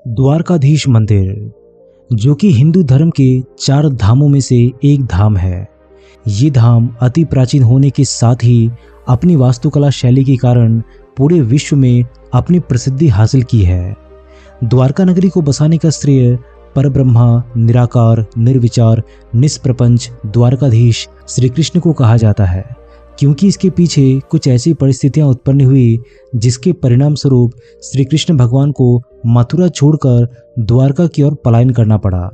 द्वारकाधीश मंदिर, जो कि हिंदू धर्म के 4 धामों में से एक धाम है। ये धाम अति प्राचीन होने के साथ ही अपनी वास्तुकला शैली के कारण पूरे विश्व में अपनी प्रसिद्धि हासिल की है। द्वारका नगरी को बसाने का श्रेय परब्रह्मा, निराकार, निर्विचार, निष्प्रपंच द्वारकाधीश श्री कृष्ण को कहा जाता है, क्योंकि इसके पीछे कुछ ऐसी परिस्थितियां उत्पन्न हुई जिसके परिणाम स्वरूप श्री कृष्ण भगवान को मथुरा छोड़कर द्वारका की ओर पलायन करना पड़ा।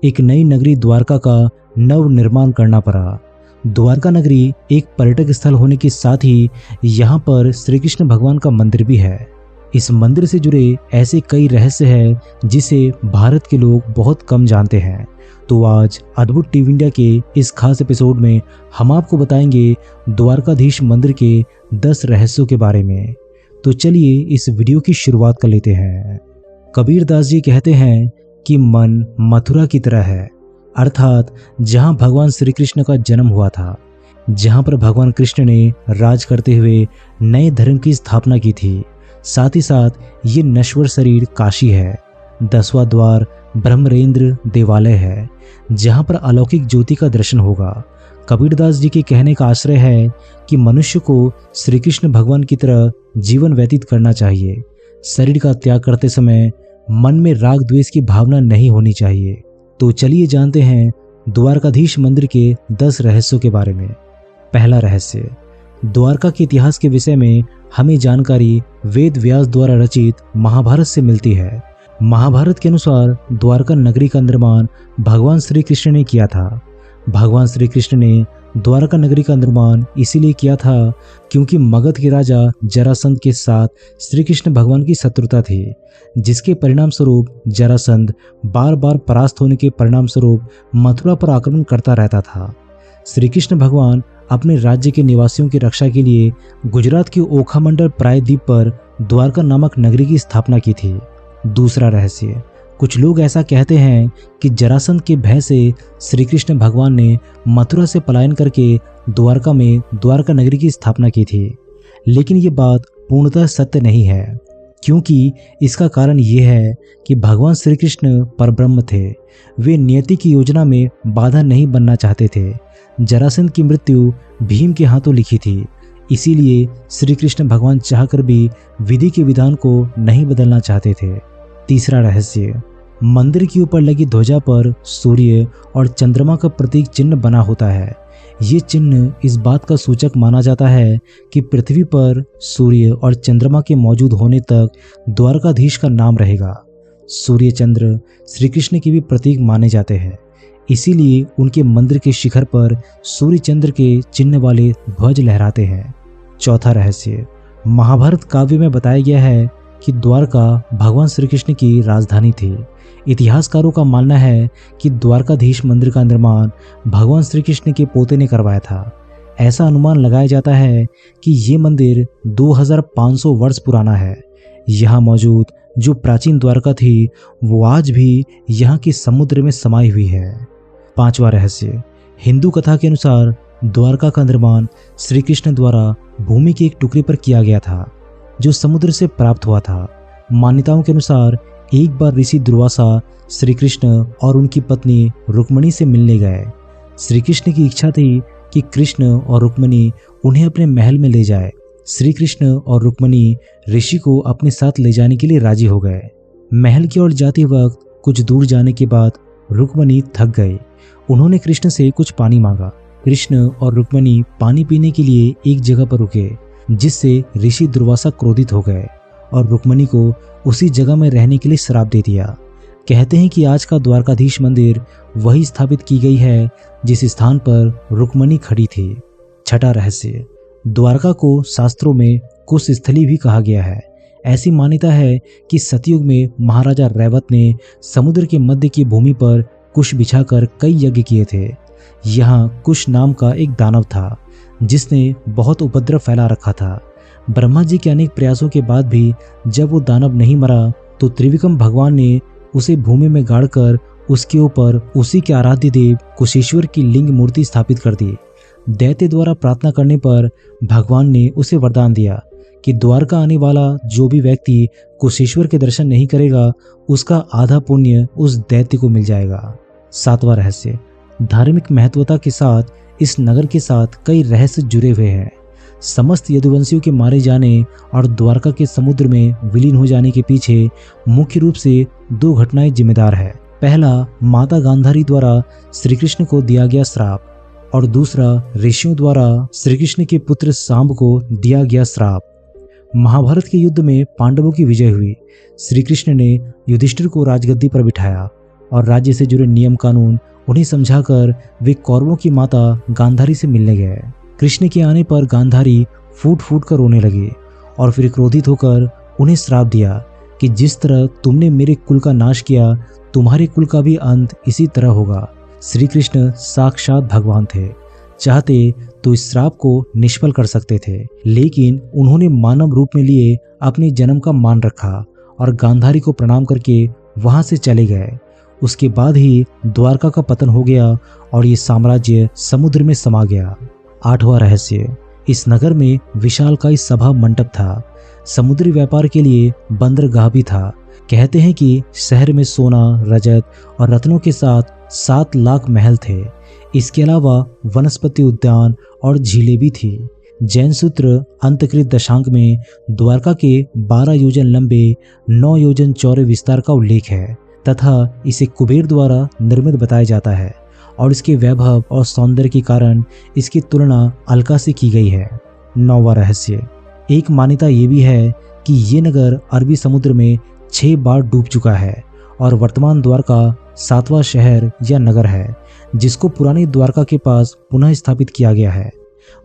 एक नई नगरी द्वारका का नव निर्माण करना पड़ा। द्वारका नगरी एक पर्यटक स्थल होने के साथ ही यहाँ पर श्री कृष्ण भगवान का मंदिर भी है। इस मंदिर से जुड़े ऐसे कई रहस्य हैं जिसे भारत के लोग बहुत कम जानते हैं। तो आज अद्भुत टीवी इंडिया के इस खास एपिसोड में हम आपको बताएंगे द्वारकाधीश मंदिर के 10 रहस्यों के बारे में। तो चलिए इस वीडियो की शुरुआत कर लेते हैं। कबीर दास जी कहते हैं कि मन मथुरा की तरह है, अर्थात जहां भगवान श्री कृष्ण का जन्म हुआ था, जहां पर भगवान कृष्ण ने राज करते हुए नए धर्म की स्थापना की थी। साथ ही साथ ये नश्वर शरीर काशी है। 10वां द्वार ब्रह्मरेंद्र देवालय है, जहां पर अलौकिक ज्योति का दर्शन होगा। कबीरदास जी के कहने का आश्रय है कि मनुष्य को श्री कृष्ण भगवान की तरह जीवन व्यतीत करना चाहिए। शरीर का त्याग करते समय मन में राग द्वेष की भावना नहीं होनी चाहिए। तो चलिए जानते हैं द्वारकाधीश मंदिर के 10 रहस्यों के बारे में। पहला रहस्य, द्वारका के इतिहास के विषय में हमें जानकारी वेद व्यास द्वारा रचित महाभारत से मिलती है। महाभारत के अनुसार द्वारका नगरी का निर्माण भगवान श्री कृष्ण ने किया था। भगवान श्री कृष्ण ने द्वारका नगरी का निर्माण इसीलिए किया था क्योंकि मगध के राजा जरासंध के साथ श्री कृष्ण भगवान की शत्रुता थी, जिसके परिणाम स्वरूप जरासंध बार बार परास्त होने के परिणाम स्वरूप मथुरा पर आक्रमण करता रहता था। श्री कृष्ण भगवान अपने राज्य के निवासियों की रक्षा के लिए गुजरात के ओखा मंडल प्रायद्वीप पर द्वारका नामक नगरी की स्थापना की थी। दूसरा रहस्य, कुछ लोग ऐसा कहते हैं कि जरासंध के भय से श्री कृष्ण भगवान ने मथुरा से पलायन करके द्वारका में द्वारका नगरी की स्थापना की थी, लेकिन ये बात पूर्णतः सत्य नहीं है, क्योंकि इसका कारण ये है कि भगवान श्री कृष्ण परब्रह्म थे। वे नियति की योजना में बाधा नहीं बनना चाहते थे। जरासंध की मृत्यु भीम के हाथों लिखी थी, इसीलिए श्री कृष्ण भगवान चाहकर भी विधि के विधान को नहीं बदलना चाहते थे। तीसरा रहस्य, मंदिर के ऊपर लगी ध्वजा पर सूर्य और चंद्रमा का प्रतीक चिन्ह बना होता है। ये चिन्ह इस बात का सूचक माना जाता है कि पृथ्वी पर सूर्य और चंद्रमा के मौजूद होने तक द्वारकाधीश का नाम रहेगा। सूर्य चंद्र श्री कृष्ण के भी प्रतीक माने जाते हैं, इसीलिए उनके मंदिर के शिखर पर सूर्य चंद्र के चिन्ह वाले ध्वज लहराते हैं। चौथा रहस्य, महाभारत काव्य में बताया गया है कि द्वारका भगवान श्री कृष्ण की राजधानी थी। इतिहासकारों का मानना है कि द्वारकाधीश मंदिर का निर्माण भगवान श्री कृष्ण के पोते ने करवाया था। ऐसा अनुमान लगाया जाता है कि ये मंदिर 2500 वर्ष पुराना है। यहाँ मौजूद जो प्राचीन द्वारका थी वो आज भी यहाँ के समुद्र में समाई हुई है। पांचवा रहस्य, हिंदू कथा के अनुसार द्वारका का निर्माण श्री कृष्ण द्वारा भूमि के एक टुकड़े पर किया गया था, जो समुद्र से प्राप्त हुआ था। मान्यताओं के अनुसार एक बार ऋषि दुर्वासा श्री कृष्ण और उनकी पत्नी रुक्मणी से मिलने गए। श्री कृष्ण की इच्छा थी कि कृष्ण और रुक्मणी उन्हें अपने महल में ले जाए। श्री कृष्ण और रुक्मणी ऋषि को अपने साथ ले जाने के लिए राजी हो गए। महल की ओर जाते वक्त कुछ दूर जाने के बाद रुक्मणी थक गई। उन्होंने कृष्ण से कुछ पानी मांगा। कृष्ण और रुक्मणी पानी पीने के लिए एक जगह पर रुके, जिससे ऋषि दुर्वासा क्रोधित हो गए और रुक्मणी को उसी जगह में रहने के लिए श्राप दे दिया। कहते हैं कि आज का द्वारकाधीश मंदिर वही स्थापित की गई है जिस स्थान पर रुक्मणी खड़ी थी। छठा रहस्य, द्वारका को शास्त्रों में कुश स्थली भी कहा गया है। ऐसी मान्यता है कि सतयुग में महाराजा रैवत ने समुद्र के मध्य की भूमि पर कुश बिछाकर कई यज्ञ किए थे। यहाँ कुश नाम का एक दानव था जिसने बहुत उपद्रव फैला रखा था। ब्रह्मा जी के अनेक प्रयासों के बाद भी जब वो दानव नहीं मरा तो त्रिविक्रम भगवान ने उसे भूमि में गाड़कर उसके ऊपर उसी के आराध्य देव कुशेश्वर की लिंग मूर्ति स्थापित कर दी। दैत्य द्वारा प्रार्थना करने पर भगवान ने उसे वरदान दिया कि द्वारका आने वाला जो भी व्यक्ति कुशेश्वर के दर्शन नहीं करेगा उसका आधा पुण्य उस दैत्य को मिल जाएगा। 7वां रहस्य, धार्मिक महत्वता के साथ इस नगर के साथ कई रहस्य जुड़े हुए हैं। समस्त यदुवंशियों के मारे जाने और द्वारका के समुद्र में विलीन हो जाने के पीछे मुख्य रूप से 2 घटनाएं जिम्मेदार है। पहला, माता गांधारी द्वारा श्री कृष्ण को दिया गया श्राप, और दूसरा ऋषियों द्वारा श्री कृष्ण के पुत्र सांब को दिया गया श्राप। महाभारत के युद्ध में पांडवों की विजय हुई। श्री कृष्ण ने युधिष्ठिर को राजगद्दी पर बिठाया और राज्य से जुड़े नियम कानून उन्हें समझाकर वे कौरवों की माता गांधारी से मिलने गए। कृष्ण के आने पर गांधारी फूट फूट कर रोने लगी और फिर क्रोधित होकर उन्हें श्राप दिया कि जिस तरह तुमने मेरे कुल का नाश किया, तुम्हारे कुल का भी अंत इसी तरह होगा। श्री कृष्ण साक्षात भगवान थे, चाहते तो इस श्राप को निष्फल कर सकते थे, लेकिन उन्होंने मानव रूप में लिए अपने जन्म का मान रखा और गांधारी को प्रणाम करके वहां से चले गए। उसके बाद ही द्वारका का पतन हो गया और ये साम्राज्य समुद्र में समा गया। 8वां रहस्य, इस नगर में विशालकाय सभा मंडप था। समुद्री व्यापार के लिए बंदरगाह भी था। कहते हैं कि शहर में सोना, रजत और रत्नों के साथ 7 लाख महल थे। इसके अलावा वनस्पति उद्यान और झीलें भी थी। जैन सूत्र अंतकृत दशांक में द्वारका के 12 योजन लंबे 9 योजन चौड़े विस्तार का उल्लेख है तथा इसे कुबेर द्वारा निर्मित बताया जाता है और इसके वैभव और सौंदर्य के कारण इसकी तुलना अलका से की गई है। 9वां रहस्य, एक मान्यता ये भी है कि ये नगर अरबी समुद्र में 6 बार डूब चुका है और वर्तमान द्वारका 7वां शहर या नगर है जिसको पुरानी द्वारका के पास पुनः स्थापित किया गया है।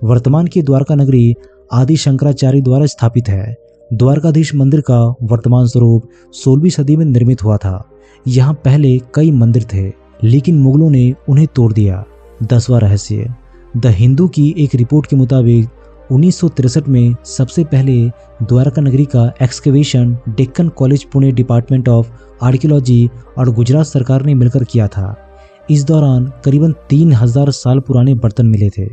वर्तमान की द्वारका नगरी आदि शंकराचार्य द्वारा स्थापित है। द्वारकाधीश मंदिर का वर्तमान स्वरूप 16वीं सदी में निर्मित हुआ था। यहाँ पहले कई मंदिर थे, लेकिन मुगलों ने उन्हें तोड़ दिया। 10वां रहस्य, द हिंदू की एक रिपोर्ट के मुताबिक 1963 में सबसे पहले द्वारका नगरी का excavation Deccan college Pune department of archaeology और गुजरात सरकार ने मिलकर किया था। इस दौरान करीबन 3000 साल पुराने बर्तन मिले थे।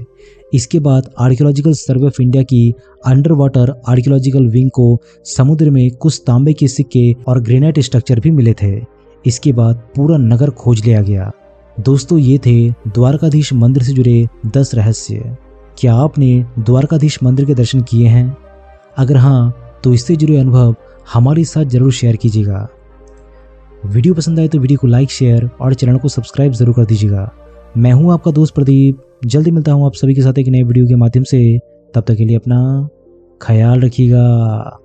इसके बाद आर्कियोलॉजिकल सर्वे ऑफ इंडिया की अंडर वाटर आर्कियोलॉजिकल विंग को समुद्र में कुछ तांबे के सिक्के और ग्रेनाइट स्ट्रक्चर भी मिले थे। इसके बाद पूरा नगर खोज लिया गया। दोस्तों, ये थे द्वारकाधीश मंदिर से जुड़े 10 रहस्य। क्या आपने द्वारकाधीश मंदिर के दर्शन किए हैं? अगर हाँ, तो इससे जुड़े अनुभव हमारे साथ जरूर शेयर कीजिएगा। वीडियो पसंद आए तो वीडियो को लाइक, शेयर और चैनल को सब्सक्राइब जरूर कर दीजिएगा। मैं हूं आपका दोस्त प्रदीप। जल्दी मिलता हूं आप सभी के साथ एक नए वीडियो के माध्यम से। तब तक के लिए अपना ख्याल रखिएगा।